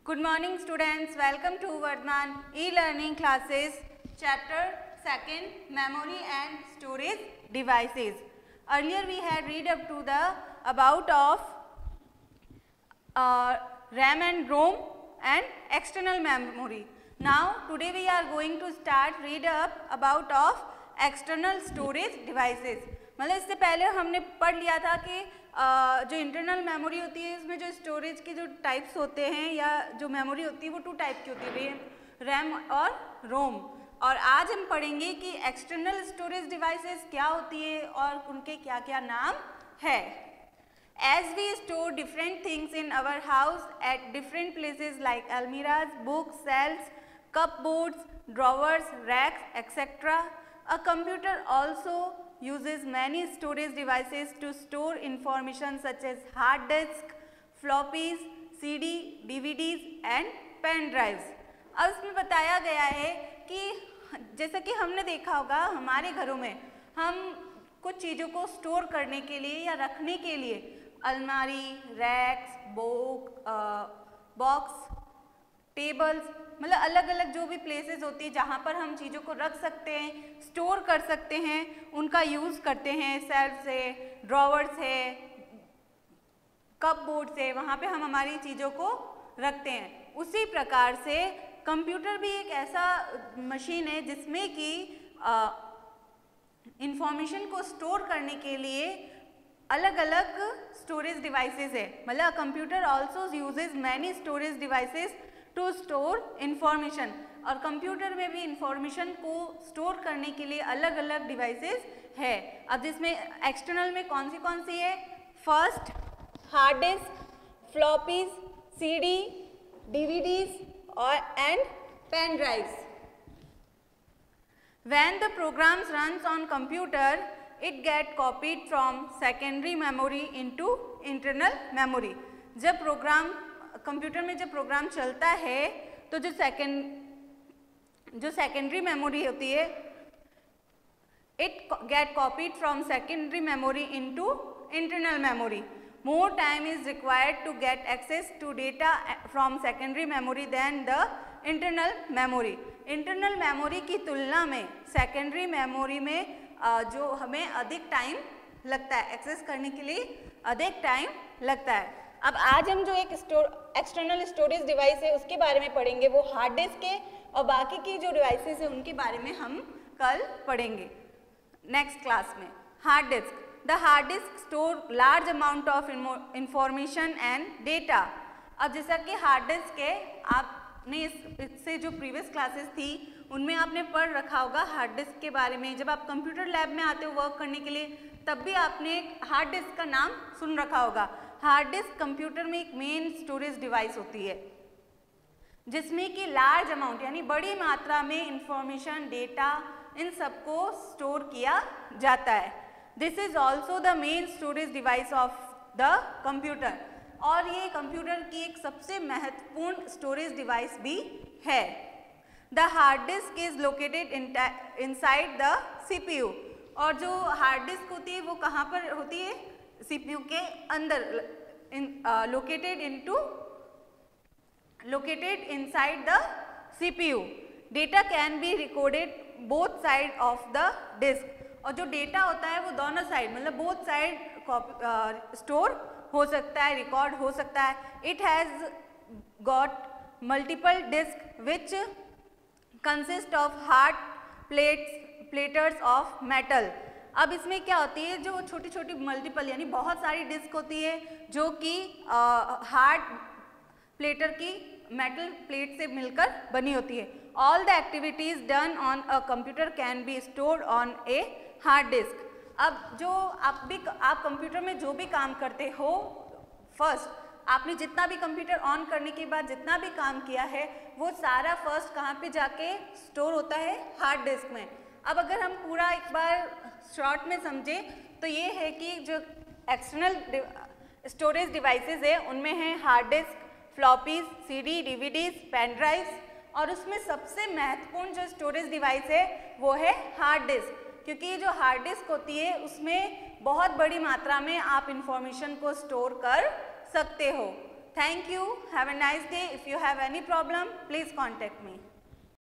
Good morning students, welcome to Vardhan e-learning classes chapter 2nd memory and storage devices. Earlier we had read up to the about of RAM and ROM and external memory. Now today we are going to start read up about of external storage devices. मतलब इससे पहले हमने पढ़ लिया था कि जो internal memory होती है उसमें जो स्टोरेज के जो टाइप्स होते हैं या जो मेमोरी होती है वो 2 टाइप की होती है, रैम और रोम. और आज हम पढ़ेंगे कि एक्सटर्नल स्टोरेज डिवाइसेस क्या होती है और उनके क्या क्या नाम है. As we store different things in our house at different places like almirahs, books, shelves, cupboards, drawers, racks, etc., a computer also uses many storage devices to store information such as hard disk, floppies, CD, DVDs and pen drives. अब इसमें बताया गया है कि जैसा कि हमने देखा होगा हमारे घरों में हम कुछ चीज़ों को स्टोर करने के लिए या रखने के लिए अलमारी, रैक्स, बॉक्स, टेबल्स, मतलब अलग अलग जो भी प्लेसेस होती है जहाँ पर हम चीज़ों को रख सकते हैं, स्टोर कर सकते हैं, उनका यूज़ करते हैं. शेल्फ है, ड्रॉवर्स है, कप बोर्ड है, वहाँ पे हम हमारी चीज़ों को रखते हैं. उसी प्रकार से कंप्यूटर भी एक ऐसा मशीन है जिसमें कि इंफॉर्मेशन को स्टोर करने के लिए अलग अलग स्टोरेज डिवाइसेस है. मतलब computer also uses many storage devices to store information. और कंप्यूटर में भी इंफॉर्मेशन को स्टोर करने के लिए अलग अलग डिवाइसेस है. अब जिसमें एक्सटर्नल में कौन सी है? First hard disk, floppies, CD, DVDs और and pen drives. When the programs runs on computer it get copied from secondary memory into internal memory. जब प्रोग्राम कंप्यूटर में जब प्रोग्राम चलता है तो जो सेकेंडरी मेमोरी होती है it get copied from secondary memory into internal memory. More time is required to get access to data from secondary memory than the internal memory. internal memory की तुलना में secondary memory में जो हमें अधिक time लगता है, एक्सेस करने के लिए अधिक टाइम लगता है. अब आज हम जो एक एक्सटर्नल स्टोरेज डिवाइस है उसके बारे में पढ़ेंगे, वो हार्ड डिस्क है, और बाकी की जो डिवाइसेस है उनके बारे में हम कल पढ़ेंगे नेक्स्ट क्लास में. Hard disk. The hard disk store large amount of information and data. अब जैसा कि हार्ड डिस्क है, आपने इससे जो प्रीवियस क्लासेस थी उनमें आपने पढ़ रखा होगा हार्ड डिस्क के बारे में. जब आप कंप्यूटर लैब में आते हो वर्क करने के लिए तब भी आपने हार्ड डिस्क का नाम सुन रखा होगा. हार्ड डिस्क कंप्यूटर में एक मेन स्टोरेज डिवाइस होती है जिसमें कि लार्ज अमाउंट यानी बड़ी मात्रा में इंफॉर्मेशन, डेटा, इन सबको स्टोर किया जाता है. This is also the main storage device of the computer. और ये कंप्यूटर की एक सबसे महत्वपूर्ण स्टोरेज डिवाइस भी है. The hard disk is located inside the CPU. और जो हार्ड डिस्क होती है वो कहाँ पर होती है? CPU के अंदर. located inside the CPU. Data can be recorded both side of the disk. और जो डेटा होता है वो दोनों साइड मतलब बोथ साइड स्टोर हो सकता है, रिकॉर्ड हो सकता है. It has got multiple disk which consist of hard platers of metal. अब इसमें क्या होती है, जो छोटी छोटी मल्टीपल यानी बहुत सारी डिस्क होती है जो कि हार्ड प्लेटर की मेटल प्लेट से मिलकर बनी होती है. All the activities done on a computer can be stored on a hard disk. अब जो आप कंप्यूटर में जो भी काम करते हो, फर्स्ट आपने जितना भी कंप्यूटर ऑन करने के बाद जितना भी काम किया है वो सारा फर्स्ट कहाँ पे जाके स्टोर होता है? हार्ड डिस्क में. अब अगर हम पूरा एक बार शॉर्ट में समझे तो ये है कि जो एक्सटर्नल स्टोरेज डिवाइसेस है उनमें है hard disk, floppies, CD, DVDs, pen drives, और उसमें सबसे महत्वपूर्ण जो स्टोरेज डिवाइस है वो है हार्ड डिस्क. क्योंकि जो हार्ड डिस्क होती है उसमें बहुत बड़ी मात्रा में आप इंफॉर्मेशन को स्टोर कर सकते हो. Thank you. Have a nice day. If you have any problem, please contact me.